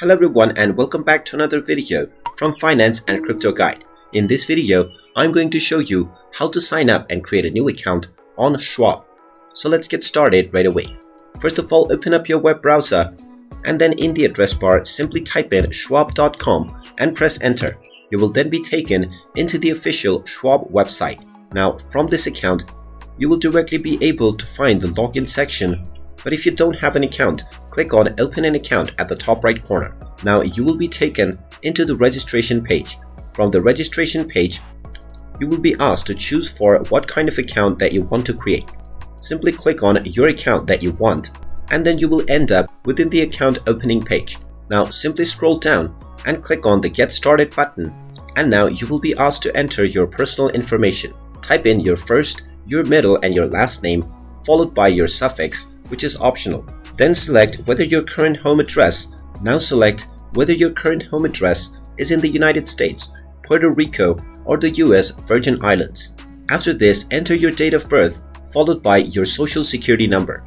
Hello everyone and welcome back to another video from Finance and Crypto Guide. In this video, I'm going to show you how to sign up and create a new account on Schwab. So let's get started right away. First of all, open up your web browser and then in the address bar, simply type in schwab.com and press enter. You will then be taken into the official Schwab website. Now, from this account, you will directly be able to find the login section. But if you don't have an account, click on Open an Account at the top right corner. Now you will be taken into the registration page. From the registration page, you will be asked to choose for what kind of account that you want to create. Simply click on your account that you want, and then you will end up within the account opening page. Now simply scroll down and click on the Get Started button, and now you will be asked to enter your personal information. Type in your first, your middle, and your last name, followed by your suffix, which is optional. Then select whether your current home address. Now select whether your current home address is in the United States, Puerto Rico, or the US Virgin Islands. After this, enter your date of birth, followed by your social security number.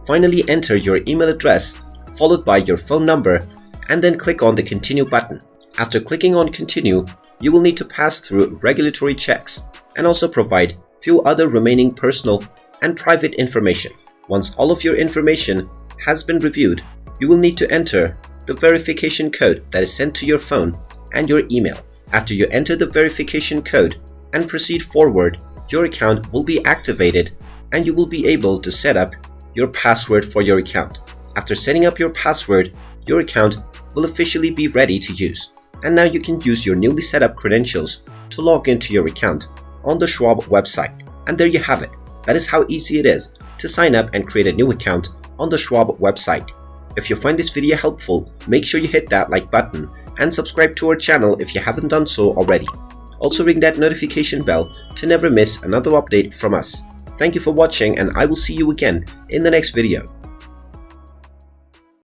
Finally, enter your email address, followed by your phone number, and then click on the Continue button. After clicking on Continue, you will need to pass through regulatory checks and also provide few other remaining personal and private information. Once all of your information has been reviewed, you will need to enter the verification code that is sent to your phone and your email. After you enter the verification code and proceed forward, your account will be activated and you will be able to set up your password for your account. After setting up your password, your account will officially be ready to use. And now you can use your newly set up credentials to log into your account on the Schwab website. And there you have it. That is how easy it is to sign up and create a new account on the Schwab website. If you find this video helpful, make sure you hit that like button and subscribe to our channel if you haven't done so already. Also ring that notification bell to never miss another update from us. Thank you for watching and I will see you again in the next video.